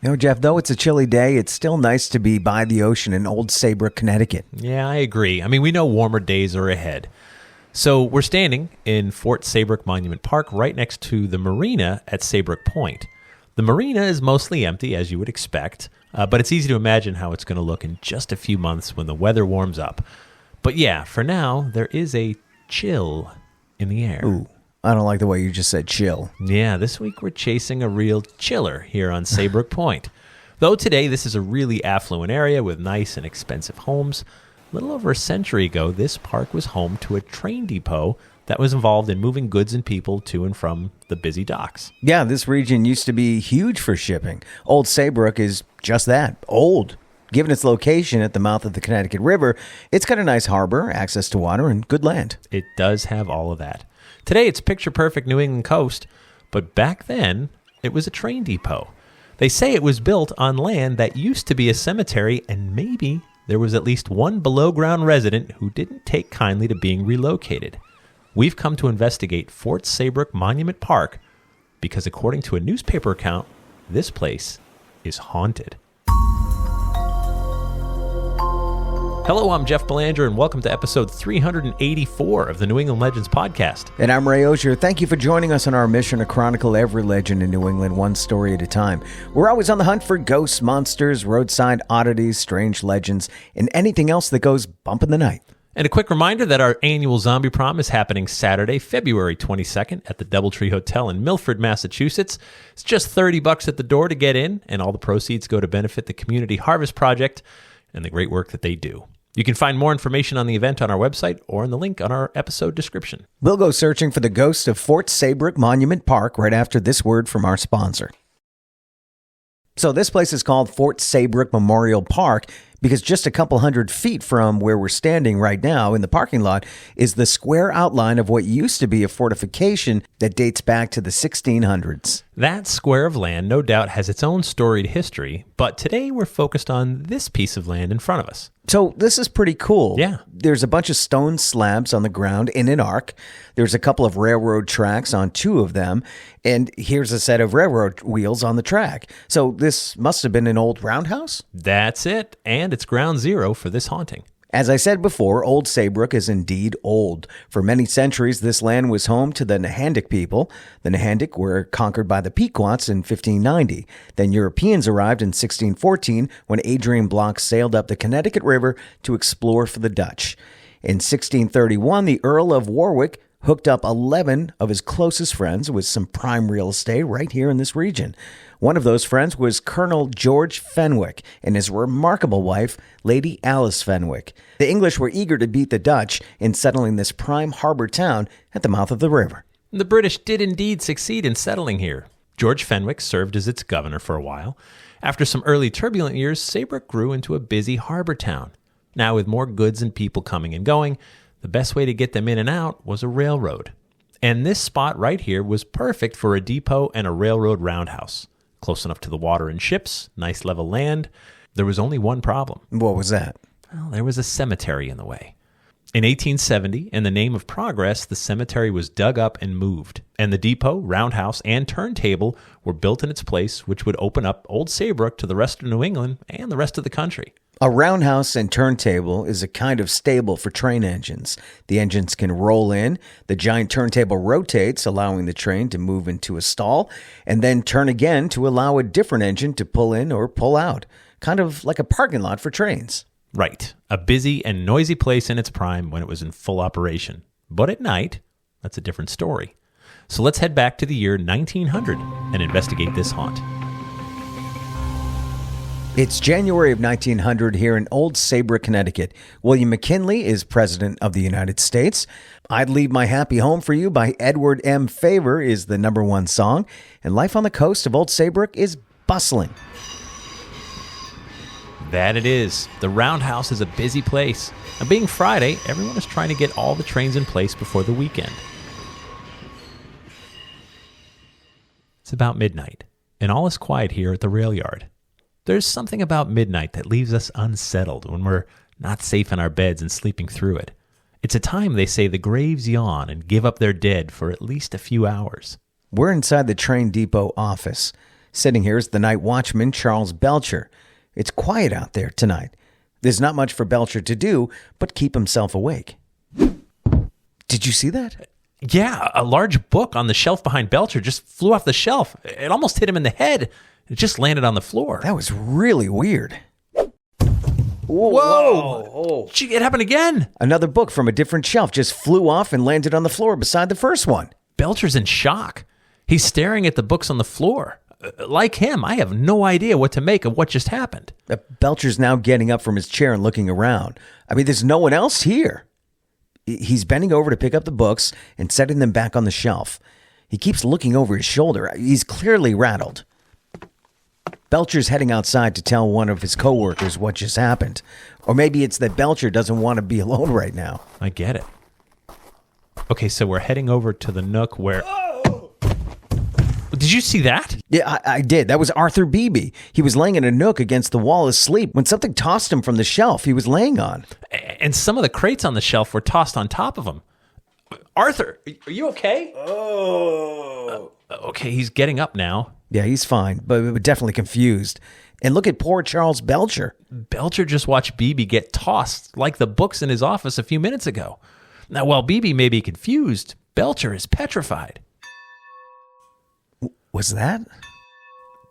You know, Jeff, though it's a chilly day, it's still nice to be by the ocean in Old Saybrook, Connecticut. Yeah, I agree. I mean, we know warmer days are ahead. So we're standing in Fort Saybrook Monument Park right next to the marina at Saybrook Point. The marina is mostly empty, as you would expect, but it's easy to imagine how it's going to look in just a few months when the weather warms up. But yeah, for now, there is a chill in the air. Ooh, I don't like the way you just said chill. Yeah, this week we're chasing a real chiller here on Saybrook Point. Though today this is a really affluent area with nice and expensive homes, a little over a century ago, this park was home to a train depot that was involved in moving goods and people to and from the busy docks. Yeah, this region used to be huge for shipping. Old Saybrook is just that, old. Given its location at the mouth of the Connecticut River, it's got a nice harbor, access to water, and good land. It does have all of that. Today it's picture-perfect New England coast, but back then it was a train depot. They say it was built on land that used to be a cemetery, and maybe there was at least one below-ground resident who didn't take kindly to being relocated. We've come to investigate Fort Saybrook Monument Park because, according to a newspaper account, this place is haunted. Hello, I'm Jeff Belanger, and welcome to episode 384 of the New England Legends podcast. And I'm Ray Auger. Thank you for joining us on our mission to chronicle every legend in New England, one story at a time. We're always on the hunt for ghosts, monsters, roadside oddities, strange legends, and anything else that goes bump in the night. And a quick reminder that our annual Zombie Prom is happening Saturday, February 22nd at the Doubletree Hotel in Milford, Massachusetts. It's just $30 at the door to get in, and all the proceeds go to benefit the Community Harvest Project and the great work that they do. You can find more information on the event on our website or in the link on our episode description. We'll go searching for the ghost of Fort Saybrook Monument Park right after this word from our sponsor. So this place is called Fort Saybrook Memorial Park because just a couple hundred feet from where we're standing right now in the parking lot is the square outline of what used to be a fortification that dates back to the 1600s. That square of land no doubt has its own storied history, but today we're focused on this piece of land in front of us. So this is pretty cool. Yeah. There's a bunch of stone slabs on the ground in an arc. There's a couple of railroad tracks on two of them. And here's a set of railroad wheels on the track. So this must have been an old roundhouse? That's it. And it's ground zero for this haunting. As I said before, Old Saybrook is indeed old. For many centuries, this land was home to the Nehandic people. The Nehandic were conquered by the Pequots in 1590. Then Europeans arrived in 1614 when Adrian Block sailed up the Connecticut River to explore for the Dutch. In 1631, the Earl of Warwick hooked up 11 of his closest friends with some prime real estate right here in this region. One of those friends was Colonel George Fenwick and his remarkable wife, Lady Alice Fenwick. The English were eager to beat the Dutch in settling this prime harbor town at the mouth of the river. The British did indeed succeed in settling here. George Fenwick served as its governor for a while. After some early turbulent years, Saybrook grew into a busy harbor town. Now, with more goods and people coming and going, the best way to get them in and out was a railroad. And this spot right here was perfect for a depot and a railroad roundhouse. Close enough to the water and ships, nice level land. There was only one problem. What was that? Well, there was a cemetery in the way. In 1870, in the name of progress, the cemetery was dug up and moved, and the depot, roundhouse, and turntable were built in its place, which would open up Old Saybrook to the rest of New England and the rest of the country. A roundhouse and turntable is a kind of stable for train engines. The engines can roll in, the giant turntable rotates, allowing the train to move into a stall, and then turn again to allow a different engine to pull in or pull out, kind of like a parking lot for trains. Right, a busy and noisy place in its prime when it was in full operation. But at night, that's a different story. So let's head back to the year 1900 and investigate this haunt. It's January of 1900 here in Old Saybrook, Connecticut. William McKinley is President of the United States. I'd Leave My Happy Home for You by Edward M. Favor is the number one song, and life on the coast of Old Saybrook is bustling. That it is. The roundhouse is a busy place. And being Friday, everyone is trying to get all the trains in place before the weekend. It's about midnight, and all is quiet here at the rail yard. There's something about midnight that leaves us unsettled when we're not safe in our beds and sleeping through it. It's a time, they say, the graves yawn and give up their dead for at least a few hours. We're inside the train depot office. Sitting here is the night watchman, Charles Belcher. It's quiet out there tonight. There's not much for Belcher to do but keep himself awake. Did you see that? Yeah, a large book on the shelf behind Belcher just flew off the shelf. It almost hit him in the head. It just landed on the floor. That was really weird. Whoa! Gee, it happened again. Another book from a different shelf just flew off and landed on the floor beside the first one. Belcher's in shock. He's staring at the books on the floor. Like him, I have no idea what to make of what just happened. Belcher's now getting up from his chair and looking around. I mean, there's no one else here. He's bending over to pick up the books and setting them back on the shelf. He keeps looking over his shoulder. He's clearly rattled. Belcher's heading outside to tell one of his coworkers what just happened. Or maybe it's that Belcher doesn't want to be alone right now. I get it. Okay, so we're heading over to the nook where... Did you see that? Yeah, I did. That was Arthur Beebe. He was laying in a nook against the wall asleep when something tossed him from the shelf he was laying on. And some of the crates on the shelf were tossed on top of him. Arthur, are you okay? Okay, he's getting up now. Yeah, he's fine, but definitely confused. And look at poor Charles Belcher. Belcher just watched Beebe get tossed like the books in his office a few minutes ago. Now, while Beebe may be confused, Belcher is petrified. Was that?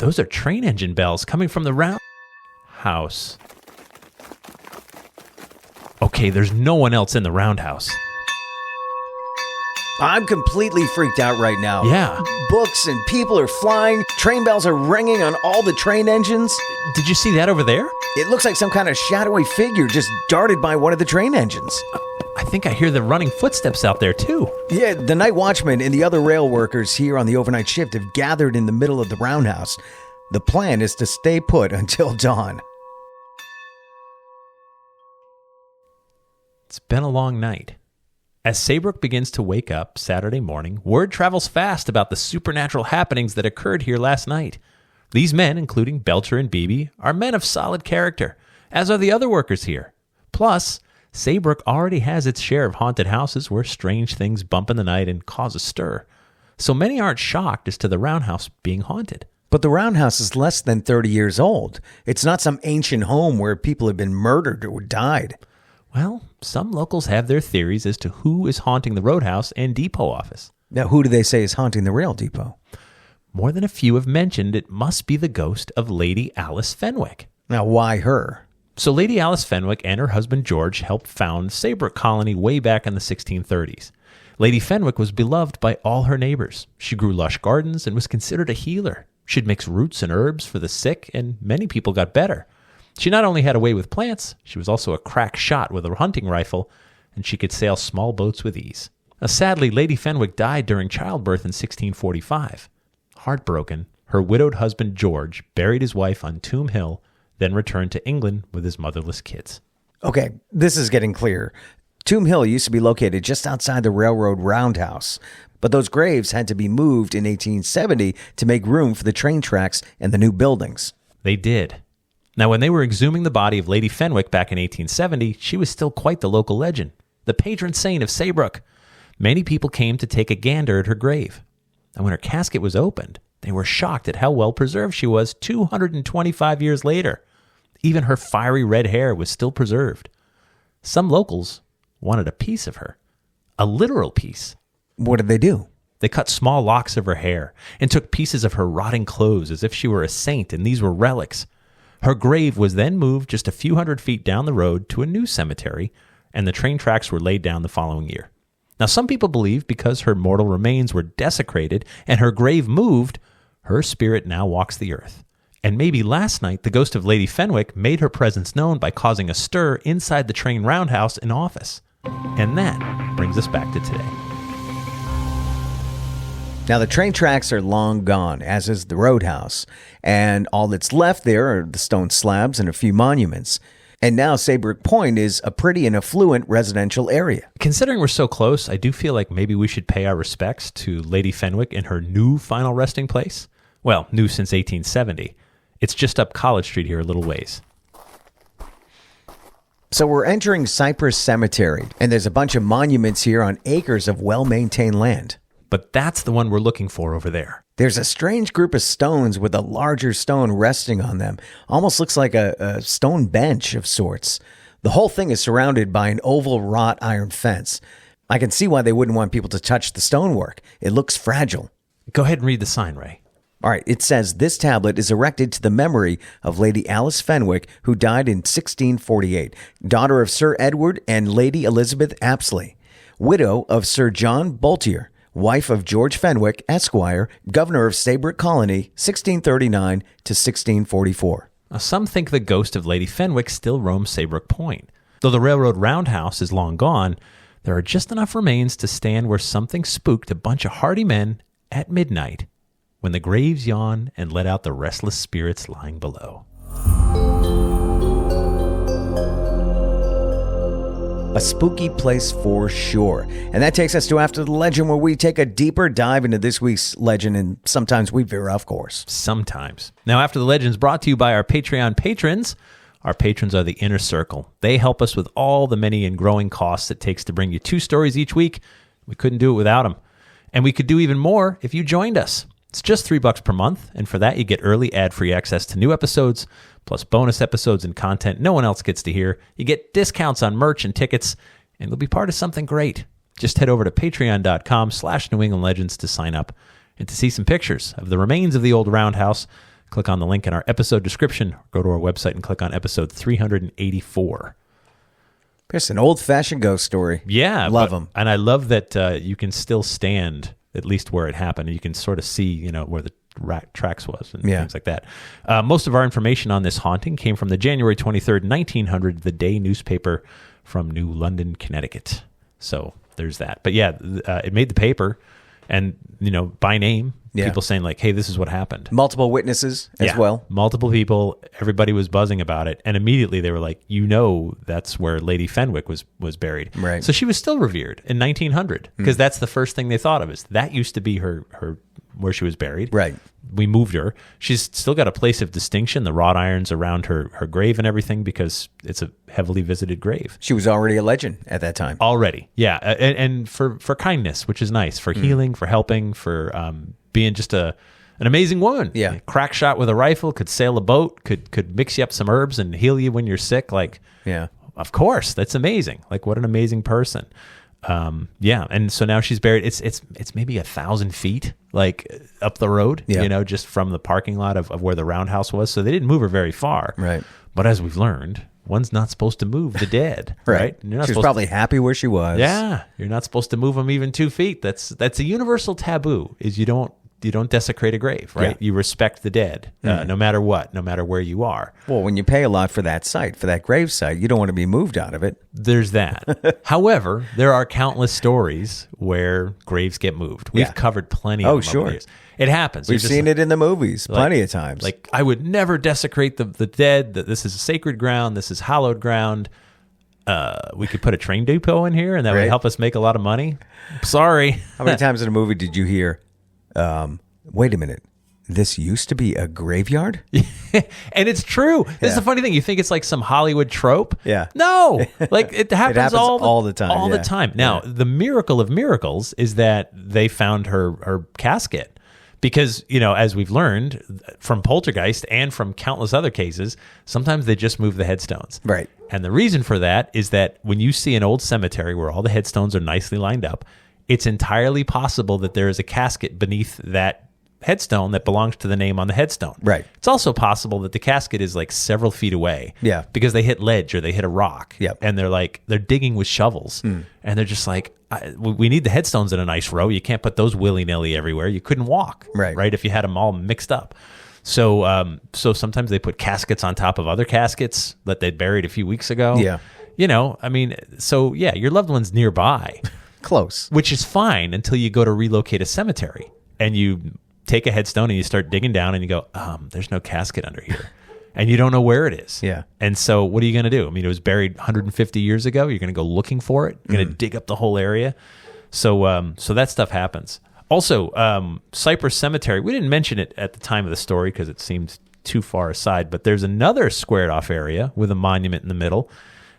Those are train engine bells coming from the roundhouse. Okay, there's no one else in the roundhouse. I'm completely freaked out right now. Yeah. Books and people are flying. Train bells are ringing on all the train engines. Did you see that over there? It looks like some kind of shadowy figure just darted by one of the train engines. I think I hear the running footsteps out there, too. Yeah, the night watchman and the other rail workers here on the overnight shift have gathered in the middle of the roundhouse. The plan is to stay put until dawn. It's been a long night. As Saybrook begins to wake up Saturday morning, word travels fast about the supernatural happenings that occurred here last night. These men, including Belcher and Beebe, are men of solid character, as are the other workers here. Plus, Saybrook already has its share of haunted houses where strange things bump in the night and cause a stir. So many aren't shocked as to the roundhouse being haunted. But the roundhouse is less than 30 years old. It's not some ancient home where people have been murdered or died. Well, some locals have their theories as to who is haunting the roadhouse and depot office. Now, who do they say is haunting the rail depot? More than a few have mentioned it must be the ghost of Lady Alice Fenwick. Now, why her? So Lady Alice Fenwick and her husband George helped found Saybrook Colony way back in the 1630s. Lady Fenwick was beloved by all her neighbors. She grew lush gardens and was considered a healer. She'd mix roots and herbs for the sick, and many people got better. She not only had a way with plants, she was also a crack shot with a hunting rifle, and she could sail small boats with ease. Now, sadly, Lady Fenwick died during childbirth in 1645. Heartbroken, her widowed husband George buried his wife on Tomb Hill, then returned to England with his motherless kids. Okay, this is getting clear. Tomb Hill used to be located just outside the railroad roundhouse, but those graves had to be moved in 1870 to make room for the train tracks and the new buildings. They did. Now, when they were exhuming the body of Lady Fenwick back in 1870, she was still quite the local legend, the patron saint of Saybrook. Many people came to take a gander at her grave. And when her casket was opened, they were shocked at how well preserved she was 225 years later. Even her fiery red hair was still preserved. Some locals wanted a piece of her, a literal piece. What did they do? They cut small locks of her hair and took pieces of her rotting clothes as if she were a saint and these were relics. Her grave was then moved just a few hundred feet down the road to a new cemetery, and the train tracks were laid down the following year. Now, some people believe because her mortal remains were desecrated and her grave moved, her spirit now walks the earth. And maybe last night, the ghost of Lady Fenwick made her presence known by causing a stir inside the train roundhouse and office. And that brings us back to today. Now, the train tracks are long gone, as is the roadhouse, and all that's left there are the stone slabs and a few monuments. And now Saybrook Point is a pretty and affluent residential area. Considering we're so close, I do feel like maybe we should pay our respects to Lady Fenwick in her new final resting place. Well, new since 1870. It's just up College Street here a little ways. So we're entering Cypress Cemetery, and there's a bunch of monuments here on acres of well-maintained land. but that's the one we're looking for over there. There's a strange group of stones with a larger stone resting on them. Almost looks like a stone bench of sorts. The whole thing is surrounded by an oval wrought iron fence. I can see why they wouldn't want people to touch the stonework. It looks fragile. Go ahead and read the sign, Ray. All right, it says this tablet is erected to the memory of Lady Alice Fenwick, who died in 1648, daughter of Sir Edward and Lady Elizabeth Apsley, widow of Sir John Boulter, wife of George Fenwick, Esquire, governor of Saybrook Colony, 1639 to 1644. Some think the ghost of Lady Fenwick still roams Saybrook Point. Though the railroad roundhouse is long gone, there are just enough remains to stand where something spooked a bunch of hardy men at midnight when the graves yawn and let out the restless spirits lying below. A spooky place for sure. And that takes us to After the Legend, where we take a deeper dive into this week's legend, and sometimes we veer off course. Sometimes. Now, After the Legend is brought to you by our Patreon patrons. Our patrons are the inner circle. They help us with all the many and growing costs it takes to bring you 2 stories each week. We couldn't do it without them. And we could do even more if you joined us. It's just $3 per month, and for that you get early ad-free access to new episodes, plus bonus episodes and content no one else gets to hear. You get discounts on merch and tickets, and you'll be part of something great. Just head over to patreon.com/New England Legends to sign up and to see some pictures of the remains of the old roundhouse. Click on the link in our episode description, or go to our website and click on episode 384. It's an old-fashioned ghost story. Yeah. Love them. And I love that you can still stand at least where it happened. You can sort of see, where the tracks was and things like that. Most of our information on this haunting came from the January 23rd, 1900, The Day newspaper from New London, Connecticut. So there's that. But yeah, it made the paper, and, by name, people saying like, hey, this is what happened. Multiple witnesses as well. Multiple people. Everybody was buzzing about it. And immediately they were like, that's where Lady Fenwick was buried. Right. So she was still revered in 1900 because that's the first thing they thought of, is that used to be her where she was buried. Right. We moved her. She's still got a place of distinction, the wrought irons around her grave and everything, because it's a heavily visited grave. She was already a legend at that time. Already. Yeah. And for kindness, which is nice, for healing, for helping, for being just an amazing woman. Yeah. Crack shot with a rifle, could sail a boat, could mix you up some herbs and heal you when you're sick. Like, yeah, of course, that's amazing. Like, what an amazing person. And so now she's buried. It's maybe 1,000 feet, like up the road, just from the parking lot of where the roundhouse was. So they didn't move her very far. Right. But as we've learned, one's not supposed to move the dead. Right. She was probably happy where she was. Yeah. You're not supposed to move them even 2 feet. That's a universal taboo, is you don't desecrate a grave, right? Yeah. You respect the dead, no matter what, no matter where you are. Well, when you pay a lot for that site, for that grave site, you don't want to be moved out of it. There's that. However, there are countless stories where graves get moved. We've covered plenty of them over the years. It happens. We've seen it in the movies plenty of times. Like, I would never desecrate the dead. That this is a sacred ground. This is hallowed ground. We could put a train depot in here, and that would help us make a lot of money. Sorry. How many times in a movie did you hear, wait a minute, this used to be a graveyard? And it's true. This is the funny thing. You think it's like some Hollywood trope. Yeah. No. Like, it happens, all the time. All the time. Now, the miracle of miracles is that they found her casket. Because, as we've learned from Poltergeist and from countless other cases, sometimes they just move the headstones. Right. And the reason for that is that when you see an old cemetery where all the headstones are nicely lined up, it's entirely possible that there is a casket beneath that headstone that belongs to the name on the headstone. Right. It's also possible that the casket is like several feet away. Yeah. Because they hit ledge or they hit a rock. Yep. And they're digging with shovels. And they're just like, we need the headstones in a nice row. You can't put those willy-nilly everywhere. You couldn't walk. Right. If you had them all mixed up. So sometimes they put caskets on top of other caskets that they buried a few weeks ago. Yeah. Your loved one's nearby. Close. Which is fine until you go to relocate a cemetery and you take a headstone and you start digging down and you go, there's no casket under here. And you don't know where it is. Yeah. And so what are you going to do? I mean, it was buried 150 years ago. You're going to go looking for it. You're going to dig up the whole area. So that stuff happens. Also, Cypress Cemetery, we didn't mention it at the time of the story because it seemed too far aside, but there's another squared off area with a monument in the middle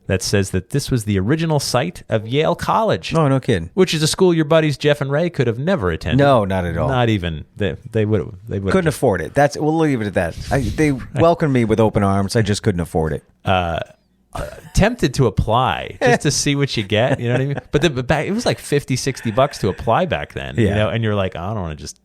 that says that this was the original site of Yale College. Oh, no kidding. Which is a school your buddies Jeff and Ray could have never attended. No, not at all. Not even. They would. Couldn't afford it. We'll leave it at that. They welcomed me with open arms. I just couldn't afford it. Tempted to apply just to see what you get. You know what I mean? But back, it was like $50-$60 to apply back then. Yeah. You know, and you're like, I don't want to just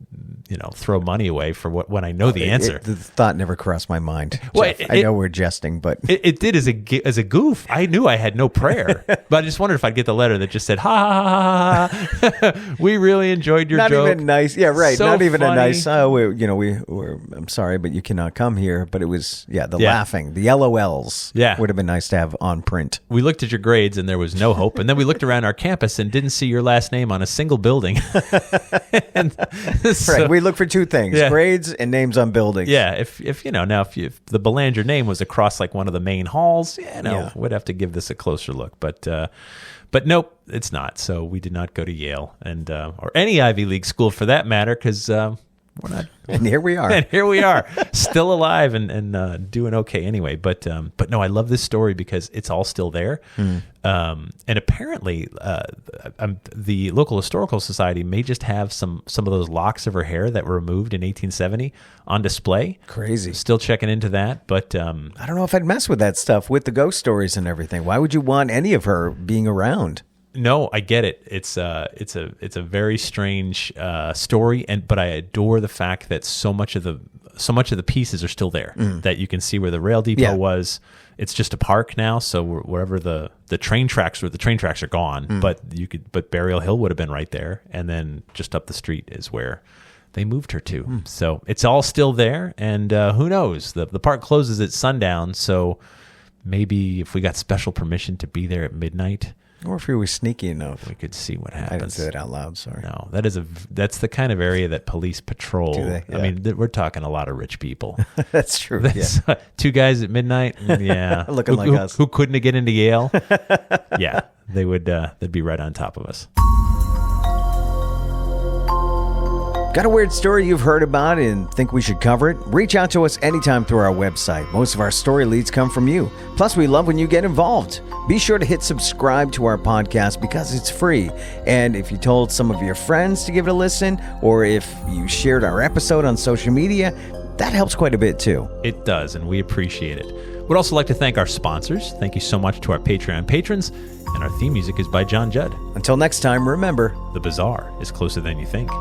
throw money away for when I know the answer. The thought never crossed my mind. Well, Jeff, I know we're jesting, but it did as a goof. I knew I had no prayer, but I just wondered if I'd get the letter that just said, "Ha ha ha ha ha." We really enjoyed your not joke. even nice. Yeah, right. So not even funny. a nice. I'm sorry, but you cannot come here. But it was laughing, the LOLs. Yeah. Would have been nice to have on print. We looked at your grades and there was no hope, and then we looked around our campus and didn't see your last name on a single building. Right. We look for two things: grades and names on buildings. Yeah, if the Belanger name was across like one of the main halls, we'd have to give this a closer look. But nope, it's not. So we did not go to Yale and or any Ivy League school for that matter, because we're not. And here we are. And here we are, still alive and doing okay anyway. But no, I love this story because it's all still there. And apparently, the local historical society may just have some of those locks of her hair that were removed in 1870 on display. Crazy. Still checking into that, but I don't know if I'd mess with that stuff with the ghost stories and everything. Why would you want any of her being around? No, I get it. It's a very strange story, but I adore the fact that so much of the pieces are still there. That you can see where the rail depot was. It's just a park now, so wherever the train tracks were, the train tracks are gone. But Burial Hill would have been right there, and then just up the street is where they moved her to. So it's all still there, and who knows? The park closes at sundown, so maybe if we got special permission to be there at midnight. Or if he was sneaky enough. We could see what happens. I didn't say that out loud, sorry. No, that's the kind of area that police patrol. Do they? Yeah. I mean, we're talking a lot of rich people. That's true. Two guys at midnight, looking like us. Who couldn't get into Yale. Yeah, they would. They'd be right on top of us. Got a weird story you've heard about and think we should cover it? Reach out to us anytime through our website. Most of our story leads come from you. Plus, we love when you get involved. Be sure to hit subscribe to our podcast because it's free. And if you told some of your friends to give it a listen, or if you shared our episode on social media, that helps quite a bit too. It does, and we appreciate it. We'd also like to thank our sponsors. Thank you so much to our Patreon patrons. And our theme music is by John Judd. Until next time, remember, the bizarre is closer than you think.